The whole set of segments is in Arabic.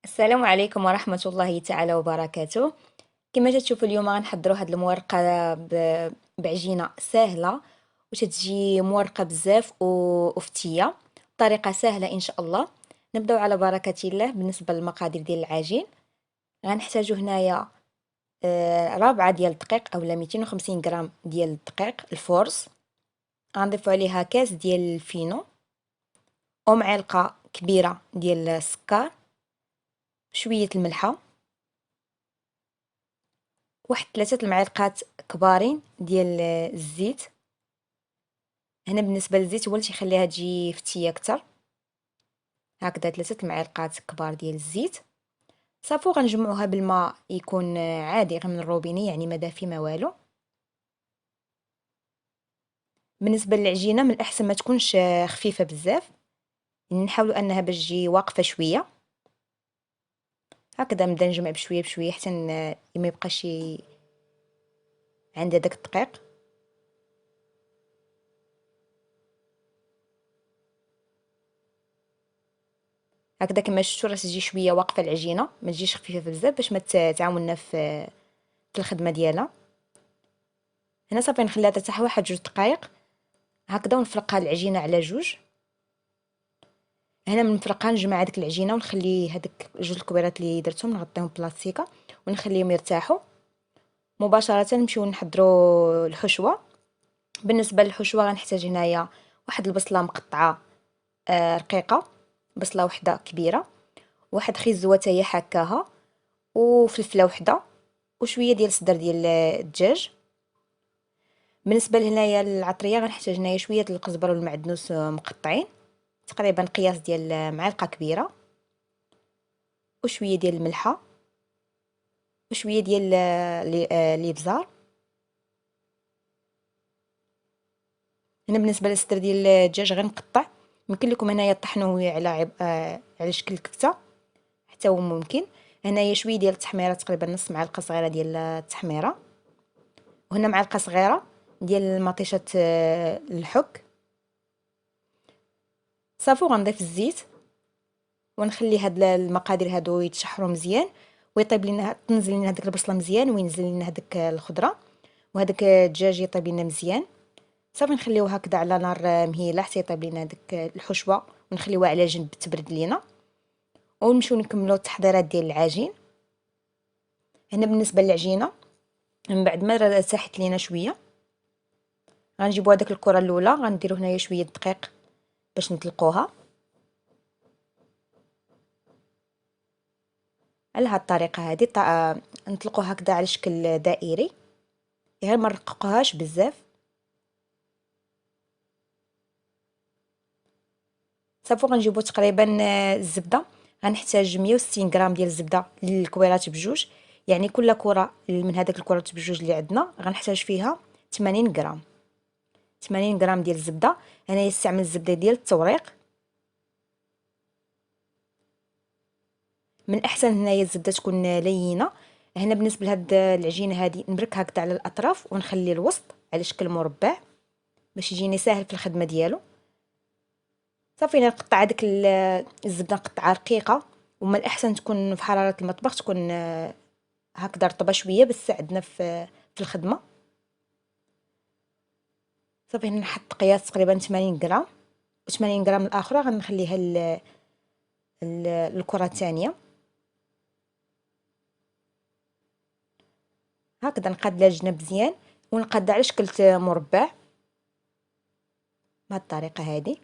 السلام عليكم ورحمة الله تعالى وبركاته. كما تشوفوا اليوم غنحضروا هاد المورقة بعجينة سهلة وتتجي مورقة بزاف وفتية بطريقة سهلة ان شاء الله. نبداو على بركة الله. بالنسبة للمقادير ديال العجين غنحتاجو هنايا ربعة ديال الدقيق اولا 250 غرام ديال الدقيق الفورس. غنضيفو عليها كاس ديال الفينو ومعلقة كبيرة ديال السكر، شوية الملحة، واحد 3 المعالق كبارين ديال الزيت. هنا بالنسبه للزيت هو اللي تيخليها تجي فتيه اكثر. هكذا 3 المعالق كبار ديال الزيت. صافي غنجمعوها بالماء يكون عادي غير من الروبيني، يعني ما دافي ما والو. بالنسبه للعجينه من الاحسن ما تكونش خفيفه بزاف، يعني نحاولوا انها باش تجي واقفه شويه. هكذا نبدا نجمع بشويه بشويه حتى ما يبقاش عندها داك الدقيق. هكذا كما شفتوا راه تجي شويه واقفه العجينه، ما تجيش خفيفه بزاف باش ما تعاوننا في الخدمه ديالها. هنا صافي نخليها ترتاح واحد 2 دقائق هكذا ونفرقها العجينه على جوج. هنا من نفرقها نجمع هذيك العجينه ونخلي هذيك 2 الكبيرات اللي درتهم نغطيهم بلاستيكه ونخليهم يرتاحوا. مباشره نمشيو نحضروا الحشوه. بالنسبه للحشوه غنحتاج هنايا واحد البصله مقطعه رقيقه، بصله وحده كبيره، واحد خيزوه هي حكاها، وفلفله وحده، وشويه ديال الصدر ديال الدجاج. بالنسبه لهنايا العطريه غنحتاج هنايا شويه ديال القزبر والمعدنوس مقطعين، تقريبا قياس ديال معلقه كبيره، وشويه ديال الملحه، وشويه ديال الابزار. هنا بالنسبه للصدر ديال الدجاج غنقطع. يمكن لكم هنايا طحنوه على على شكل كفته حتى هو ممكن. هنايا شويه ديال التحميره، تقريبا نص معلقه صغيره ديال التحميره، وهنا معلقه صغيره ديال مطيشه الحك. صافي غنضيف الزيت ونخلي هاد المقادير هادو يتشحروا مزيان ويطيب لينا، تنزل لنا هذيك البصله مزيان وينزل لنا هذيك الخضره وهذاك الدجاج يطيب لنا مزيان. صافي نخليوه هكذا على نار مهيله حتى يطيب لينا ديك الحشوه ونخليوها على جنب تبرد لينا، ونمشيو نكملوا التحضيرات ديال العجين. هنا بالنسبه للعجينه من بعد ما ارتاحت لينا شويه غنجيبوا هذيك الكره الاولى غنديروا هنايا شويه دقيق باش نطلقوها على هاد الطريقه هذه. نطلقوها هكذا على شكل دائري، غير ما نرققوهاش بزاف. صافي غنجيبو تقريبا الزبده. غنحتاج 160 غرام ديال الزبده للكويرات بجوج، يعني كل كره من هذاك الكرات بجوج اللي عندنا غنحتاج فيها 80 غرام. 80 غرام ديال الزبده. انا يستعمل الزبده ديال التوريق. من الاحسن هنايا الزبده تكون لينه. هنا بالنسبه لهاد العجينه هذه نبرك هكذا على الاطراف ونخلي الوسط على شكل مربع باش يجيني ساهل في الخدمه ديالو. صافي نقطع هذيك الزبده نقطعها رقيقه، ومن الاحسن تكون في حراره المطبخ تكون هكذا رطبه شويه باش تساعدنا في الخدمه. صافي هنا نحط قياس تقريبا 80 غرام، و80 غرام الاخرى غنخليها الكره الثانيه. هكذا نقاد لها الجناب مزيان ونقاد على شكل مربع بهذه الطريقه هذه.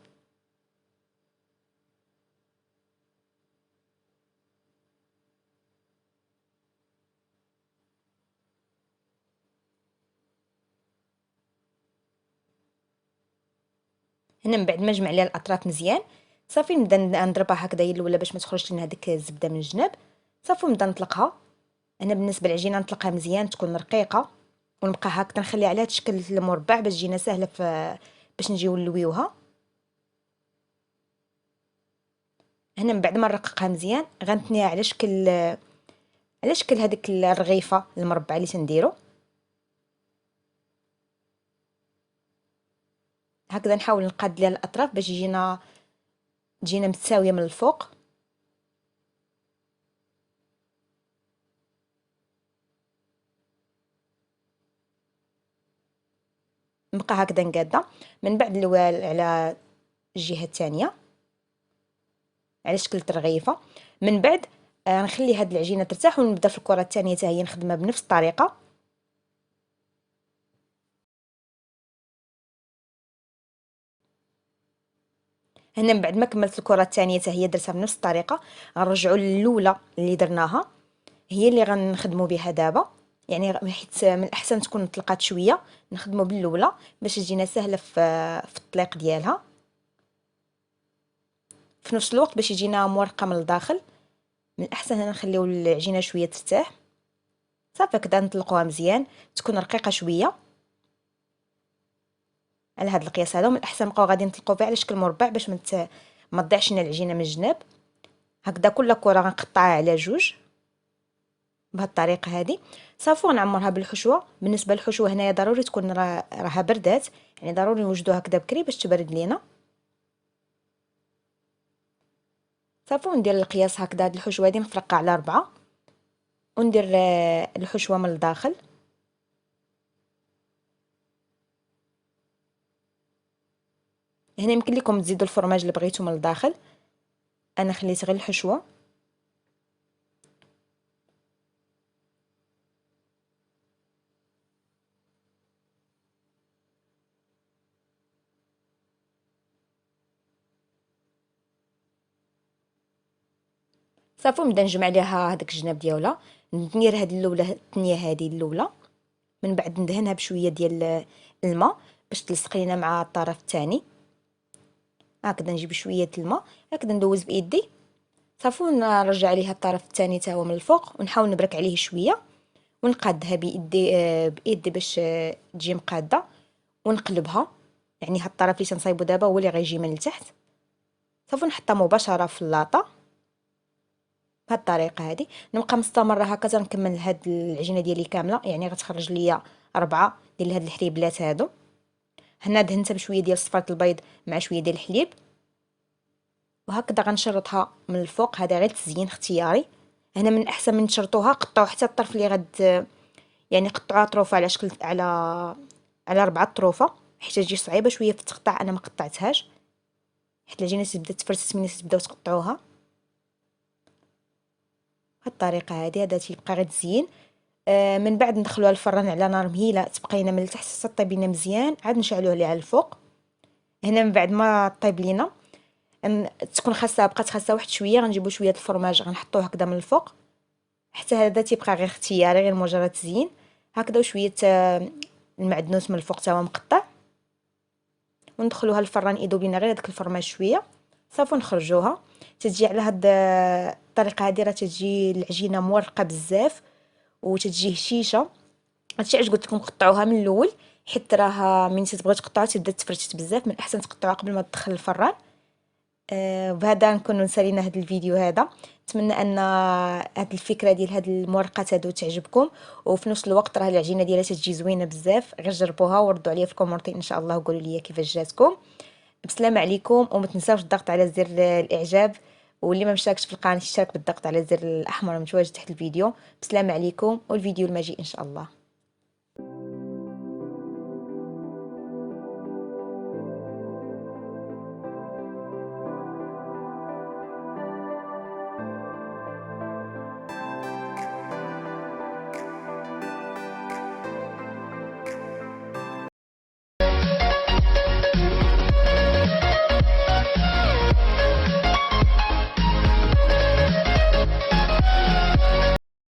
هنا من بعد ما نجمع ليها الاطراف مزيان صافي نبدا نضربها هكذا هي الاولى باش ما تخرجش لنا هذيك الزبده من الجناب. صافي نبدا نطلقها. انا بالنسبه للعجينه نطلقها مزيان تكون رقيقه، ونبقى هكذا نخلي عليها تشكل المربع باش تجينا سهله باش نجيو نلويوها. هنا من بعد ما نرققها مزيان غنتنيها على شكل هذيك الرغيفه المربع اللي تنديرو. هكذا نحاول نقاد ليها الاطراف باش تجينا متساويه من الفوق. نبقى هكذا نقاده. من بعد نلوها على الجهه الثانيه على شكل ترغيفه. من بعد نخلي هاد العجينه ترتاح ونبدا في الكره الثانيه حتى هي نخدمها بنفس الطريقه. هنا من بعد ما كملت الكره الثانيه حتى هي درتها بنفس الطريقه، غنرجعوا للاولى اللي درناها هي اللي غنخدموا بها دابا. يعني حيت من الاحسن تكون طلقات شويه، نخدموا بالاولى باش تجينا سهله في الطليق ديالها، في نفس الوقت باش يجينا مورقه من الداخل. من الاحسن هنا نخليو العجينه شويه ترتاح. صافي كدا نطلقوها مزيان، تكون رقيقه شويه على هذا القياس هذا. ومن الاحسن نبقاو غادي نطلقوا فيها على شكل مربع باش ما تضيعش لنا العجينه من الجناب. هكذا كل كره غنقطعها على جوج بهذه الطريقه هذه. صافي غنعمرها بالحشوه. بالنسبه للحشوه هنايا ضروري تكون راها بردات، يعني ضروري نوجدوها هكذا بكري باش تبرد لينا. صافي وندير القياس هكذا. هاد الحشوه هذه نفرقها على 4 وندير الحشوه من الداخل. هنا يمكن لكم تزيدوا الفرماج اللي بغيتو من الداخل، انا خليت غير الحشوه. صافي نبدا نجمع ليها هذاك الجناب ديالها. ندير هاد الاولى الثانيه هذه الاولى، من بعد ندهنها بشويه ديال الماء باش تلصق لينا مع الطرف الثاني. هكذا نجيب شويه الماء هكذا ندوز بايدي. صافي نرجع عليها الطرف الثاني حتى هو من الفوق ونحاول نبرك عليه شويه ونقادها بايدي باش تجي مقاده ونقلبها. يعني هاد الطرف اللي تنصايبو دابا هو اللي غيجي من التحت. صافي نحطها مباشره في اللاطه بهاد الطريقه هذه. نبقى مستمره هكذا نكمل هاد العجينه ديالي كامله، يعني غتخرج ليا 4 ديال هاد الحليبلات هادو. هنا دهنتها بشويه ديال صفاره البيض مع شويه ديال الحليب، وهكذا غنشرطها من الفوق. هذا غير تزيين اختياري. هنا من احسن من تشرطوها قطعوا حتى الطرف اللي يعني قطعوها طروفه على شكل على 4 طروفه، حيت تجي صعيبه شويه في التقطاع. انا ما قطعتهاش حيت العجينه تبدا تفرست ملي تبداو تقطعوها. بهاد الطريقه هذه هذا تيبقى غير تزيين. من بعد ندخلوها الفران على نار مهيله تبقى لينا من التحت حتى طيب لينا مزيان، عاد نشعلوه عليه على الفوق. هنا من بعد ما طيب لينا تكون بقات خاصه واحد شويه، غنجيبو شويه الفرماج غنحطوه هكذا من الفوق. حتى هذا تيبقى غير اختياري، غير مجرد تزيين هكذا. وشويه المعدنوس من الفوق حتى هو مقطع، وندخلوها الفران يذوب لينا غير داك الفرماج شويه. صافي نخرجوها. تتجي على هاد الطريقه هذه راه تتجي العجينه مورقه بزاف وتتجي هشيشه. هادشي علاش قلت لكم قطعوها من الاول، حيت راه من تبغيو تقطعوها تبدا تفرشت بزاف. من الاحسن تقطعوها قبل ما تدخل الفران. وبهذا نكون نسالينا هذا الفيديو هذا. نتمنى ان هذه الفكره ديال هاد المورقات هادو تعجبكم، وفي نفس الوقت راه العجينه ديالها تجي زوينه بزاف. غير جربوها وردوا عليا في الكومونتير ان شاء الله وقولوا لي كيفاش جاتكم. بسلامه عليكم، وما تنساوش الضغط على زر الاعجاب، واللي ما مشتركش في القناه يشترك بالضغط على الزر الاحمر المتواجد تحت الفيديو. بسلامه عليكم والفيديو المجيء ان شاء الله.